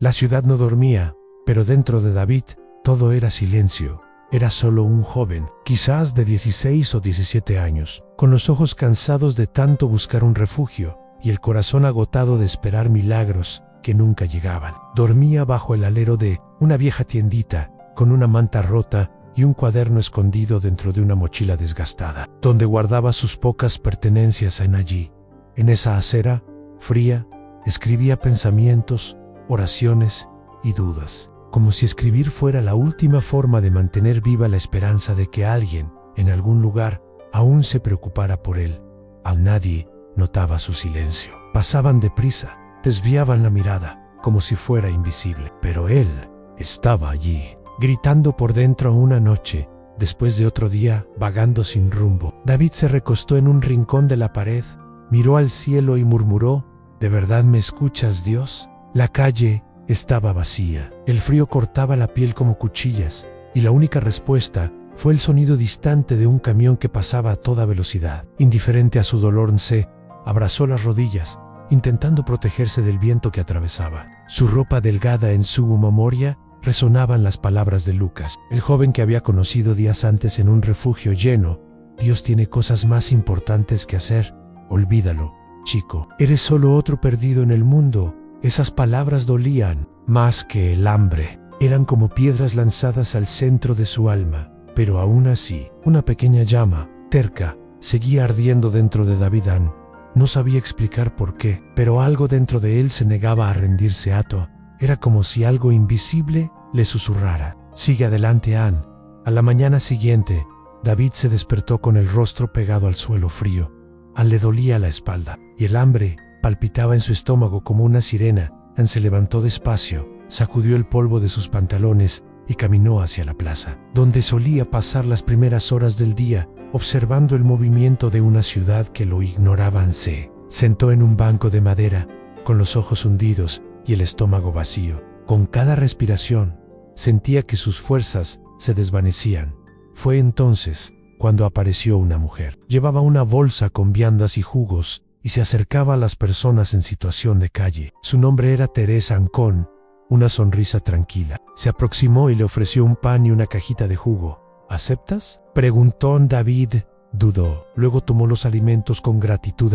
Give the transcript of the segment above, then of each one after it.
La ciudad no dormía, pero dentro de David todo era silencio. Era solo un joven, quizás de 16 o 17 años, con los ojos cansados de tanto buscar un refugio y el corazón agotado de esperar milagros que nunca llegaban. Dormía bajo el alero de una vieja tiendita, con una manta rota y un cuaderno escondido dentro de una mochila desgastada, donde guardaba sus pocas pertenencias. Allí, en esa acera fría, escribía pensamientos, oraciones y dudas, como si escribir fuera la última forma de mantener viva la esperanza de que alguien, en algún lugar, aún se preocupara por él. Nadie notaba su silencio. Pasaban deprisa, desviaban la mirada, como si fuera invisible. Pero él estaba allí, gritando por dentro una noche, después de otro día, vagando sin rumbo. David se recostó en un rincón de la pared, miró al cielo y murmuró: ¿De verdad me escuchas, Dios? La calle estaba vacía. El frío cortaba la piel como cuchillas, y la única respuesta fue el sonido distante de un camión que pasaba a toda velocidad. Indiferente a su dolor, se abrazó las rodillas, intentando protegerse del viento que atravesaba. Su ropa delgada en su memoria resonaban las palabras de Lucas, el joven que había conocido días antes en un refugio lleno. Dios tiene cosas más importantes que hacer. Olvídalo, chico. Eres solo otro perdido en el mundo. Esas palabras dolían más que el hambre. Eran como piedras lanzadas al centro de su alma. Pero aún así, una pequeña llama, terca, seguía ardiendo dentro de David. No sabía explicar por qué, pero algo dentro de él se negaba a rendirse. Era como si algo invisible le susurrara: sigue adelante, Anne. A la mañana siguiente, David se despertó con el rostro pegado al suelo frío. Le dolía la espalda, y el hambre palpitaba en su estómago como una sirena. Anne se levantó despacio, sacudió el polvo de sus pantalones y caminó hacia la plaza, donde solía pasar las primeras horas del día, observando el movimiento de una ciudad que lo ignoraba. Se sentó en un banco de madera, con los ojos hundidos y el estómago vacío. Con cada respiración, sentía que sus fuerzas se desvanecían. Fue entonces cuando apareció una mujer. Llevaba una bolsa con viandas y jugos y se acercaba a las personas en situación de calle. Su nombre era Teresa. Con una sonrisa tranquila, se aproximó y le ofreció un pan y una cajita de jugo. ¿Aceptas?, preguntó David. Dudó. Luego tomó los alimentos con gratitud.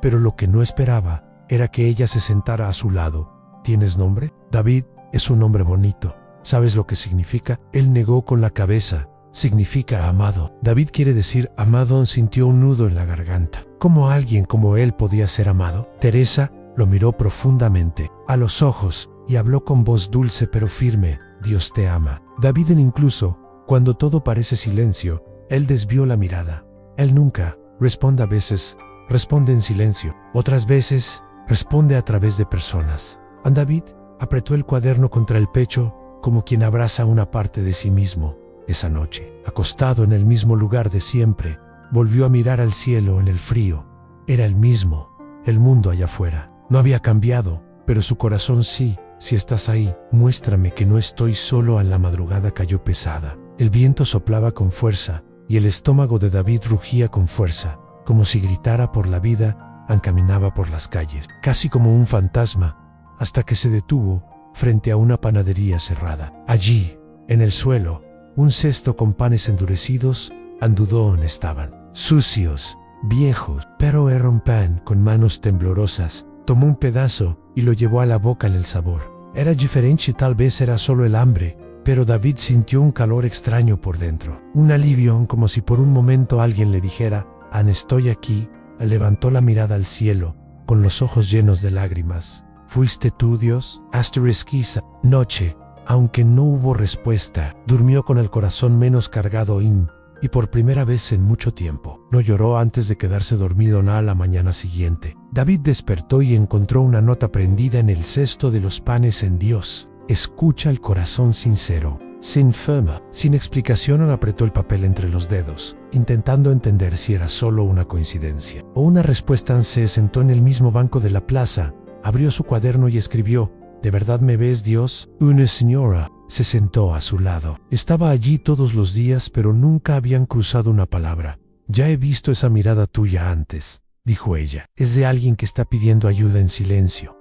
Pero lo que no esperaba era que ella se sentara a su lado. ¿Tienes nombre? David, es un nombre bonito. ¿Sabes lo que significa? Él negó con la cabeza. Significa amado. David quiere decir amado. Sintió un nudo en la garganta. ¿Cómo alguien como él podía ser amado? Teresa lo miró profundamente a los ojos y habló con voz dulce pero firme: Dios te ama. David, incluso cuando todo parece silencio, él desvió la mirada. Él nunca responde. A veces responde en silencio, otras veces responde a través de personas. David apretó el cuaderno contra el pecho, como quien abraza una parte de sí mismo. Esa noche, acostado en el mismo lugar de siempre, volvió a mirar al cielo en el frío. Era el mismo. El mundo allá afuera no había cambiado, pero su corazón sí. Si estás ahí, muéstrame que no estoy solo. La madrugada cayó pesada. El viento soplaba con fuerza y el estómago de David rugía con fuerza, como si gritara por la vida. Caminaba por las calles, casi como un fantasma, hasta que se detuvo frente a una panadería cerrada. Allí, en el suelo, un cesto con panes endurecidos. Dudó. Estaban sucios, viejos, pero era un pan. Con manos temblorosas, tomó un pedazo y lo llevó a la boca. El sabor era diferente. Tal vez era solo el hambre, pero David sintió un calor extraño por dentro. Un alivio, como si por un momento alguien le dijera: Anne, estoy aquí. Levantó la mirada al cielo, con los ojos llenos de lágrimas. ¿Fuiste tú, Dios? Esa noche, aunque no hubo respuesta, durmió con el corazón menos cargado y por primera vez en mucho tiempo, no lloró antes de quedarse dormido. A la mañana siguiente, David despertó y encontró una nota prendida en el cesto de los panes: en Dios escucha el corazón sincero. Sin fama, sin explicación, apretó el papel entre los dedos, intentando entender si era solo una coincidencia o una respuesta. Se sentó en el mismo banco de la plaza, abrió su cuaderno y escribió: ¿De verdad me ves, Dios? Una señora se sentó a su lado. Estaba allí todos los días, pero nunca habían cruzado una palabra. Ya he visto esa mirada tuya antes, dijo ella. Es de alguien que está pidiendo ayuda en silencio.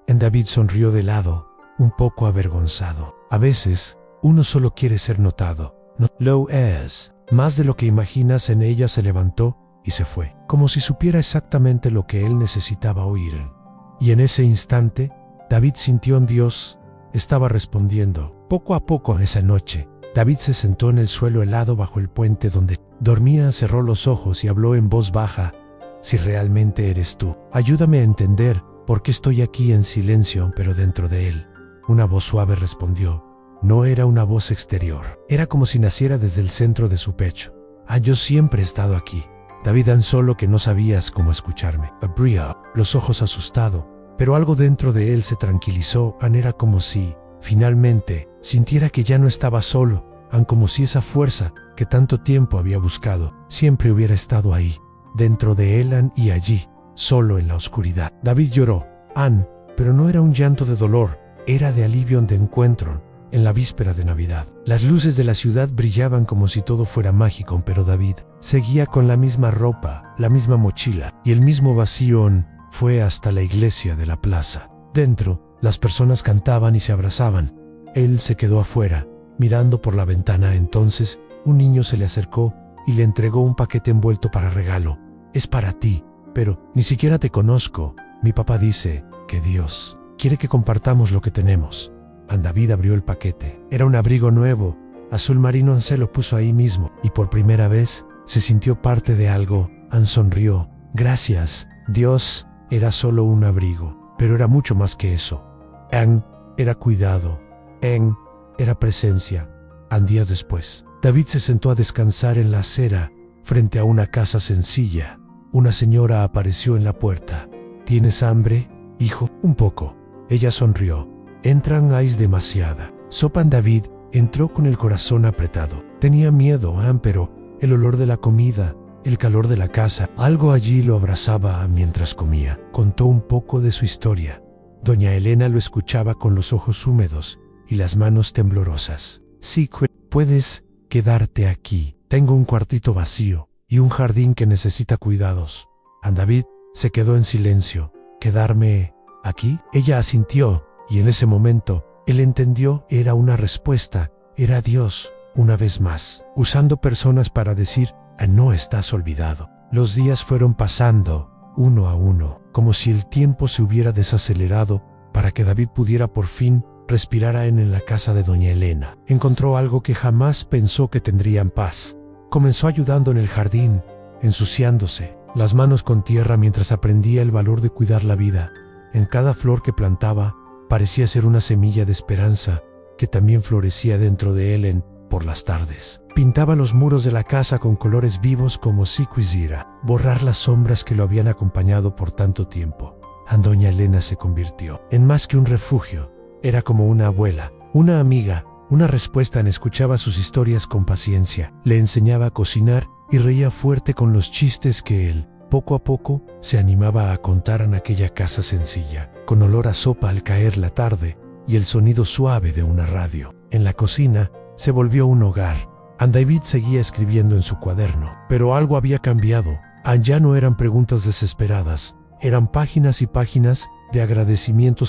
David sonrió de lado. un poco avergonzado. A veces, uno solo quiere ser notado. No lo es. Más de lo que imaginas. En ella se levantó y se fue, como si supiera exactamente lo que él necesitaba oír. Y en ese instante, David sintió en Dios estaba respondiendo. Poco a poco esa noche, David se sentó en el suelo helado bajo el puente donde dormía, cerró los ojos y habló en voz baja: si realmente eres tú, ayúdame a entender por qué estoy aquí en silencio. Pero dentro de él, una voz suave respondió. No era una voz exterior, era como si naciera desde el centro de su pecho. Yo siempre he estado aquí, David, solo que no sabías cómo escucharme. Abría los ojos asustado, pero algo dentro de él se tranquilizó. Era como si, finalmente, sintiera que ya no estaba solo, como si esa fuerza que tanto tiempo había buscado siempre hubiera estado ahí, dentro de él y allí, solo en la oscuridad. David lloró, pero no era un llanto de dolor, era de alivio, de encuentro. En la víspera de Navidad, las luces de la ciudad brillaban como si todo fuera mágico, pero David seguía con la misma ropa, la misma mochila y el mismo vacío. Fue hasta la iglesia de la plaza. Dentro, las personas cantaban y se abrazaban. Él se quedó afuera, mirando por la ventana. Entonces, un niño se le acercó y le entregó un paquete envuelto para regalo. Es para ti, pero ni siquiera te conozco. Mi papá dice que Dios quiere que compartamos lo que tenemos. David abrió el paquete. Era un abrigo nuevo, azul marino. Se lo puso ahí mismo y por primera vez se sintió parte de algo. Sonrió. Gracias, Dios. Era solo un abrigo, pero era mucho más que eso. Era cuidado. Era presencia. Días después, David se sentó a descansar en la acera, frente a una casa sencilla. Una señora apareció en la puerta. ¿Tienes hambre, hijo? Un poco. Ella sonrió. Entran, hay demasiada sopa. David entró con el corazón apretado. Tenía miedo, pero el olor de la comida, el calor de la casa, algo allí lo abrazaba mientras comía. Contó un poco de su historia. Doña Elena lo escuchaba con los ojos húmedos y las manos temblorosas. Sí, puedes quedarte aquí. Tengo un cuartito vacío y un jardín que necesita cuidados. David se quedó en silencio. ¿Quedarme aquí? Ella asintió. Y en ese momento, él entendió, era una respuesta, era Dios, una vez más, usando personas para decir: no estás olvidado. Los días fueron pasando, uno a uno, como si el tiempo se hubiera desacelerado para que David pudiera por fin respirar en la casa de doña Elena. Encontró algo que jamás pensó que tendría en paz. Comenzó ayudando en el jardín, ensuciándose las manos con tierra mientras aprendía el valor de cuidar la vida. En cada flor que plantaba, parecía ser una semilla de esperanza que también florecía dentro de él. Por las tardes, pintaba los muros de la casa con colores vivos como si quisiera borrar las sombras que lo habían acompañado por tanto tiempo. Doña Elena se convirtió en más que un refugio. Era como una abuela, una amiga, una respuesta. Escuchaba sus historias con paciencia, le enseñaba a cocinar y reía fuerte con los chistes que él, poco a poco, se animaba a contar en aquella casa sencilla, con olor a sopa al caer la tarde y el sonido suave de una radio. En la cocina se volvió un hogar. David seguía escribiendo en su cuaderno, pero algo había cambiado. Ya no eran preguntas desesperadas, eran páginas y páginas de agradecimiento.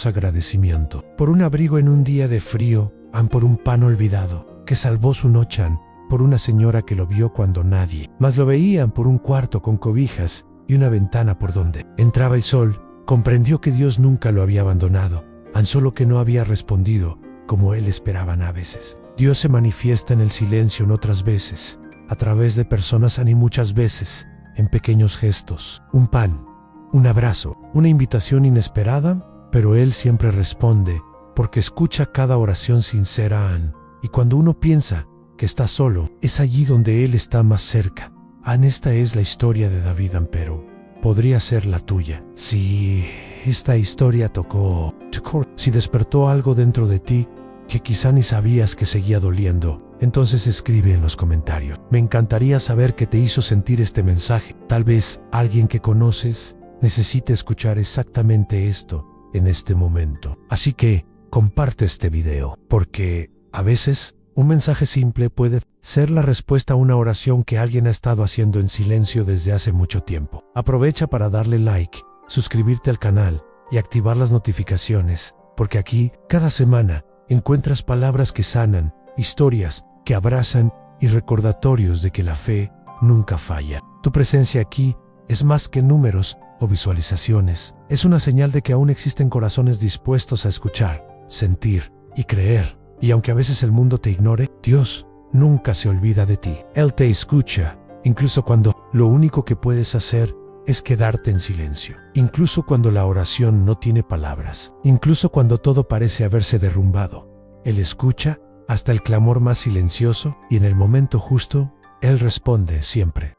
Por un abrigo en un día de frío, por un pan olvidado que salvó su noche, por una señora que lo vio cuando nadie más lo veía, por un cuarto con cobijas y una ventana por donde entraba el sol. Comprendió que Dios nunca lo había abandonado, solo que no había respondido como él esperaba. A veces Dios se manifiesta en el silencio, en otras veces a través de personas, y muchas veces en pequeños gestos. Un pan, un abrazo, una invitación inesperada, pero Él siempre responde porque escucha cada oración sincera. Y cuando uno piensa que está solo, es allí donde Él está más cerca. Esta es la historia de David, pero podría ser la tuya. Si esta historia tocó, si despertó algo dentro de ti que quizá ni sabías que seguía doliendo, entonces escribe en los comentarios. Me encantaría saber qué te hizo sentir este mensaje. Tal vez alguien que conoces necesite escuchar exactamente esto en este momento. Así que comparte este video, porque a veces un mensaje simple puede ser la respuesta a una oración que alguien ha estado haciendo en silencio desde hace mucho tiempo. Aprovecha para darle like, suscribirte al canal y activar las notificaciones, porque aquí, cada semana, encuentras palabras que sanan, historias que abrazan y recordatorios de que la fe nunca falla. Tu presencia aquí es más que números o visualizaciones. Es una señal de que aún existen corazones dispuestos a escuchar, sentir y creer. Y aunque a veces el mundo te ignore, Dios nunca se olvida de ti. Él te escucha, incluso cuando lo único que puedes hacer es quedarte en silencio. Incluso cuando la oración no tiene palabras. Incluso cuando todo parece haberse derrumbado. Él escucha hasta el clamor más silencioso y en el momento justo, Él responde siempre.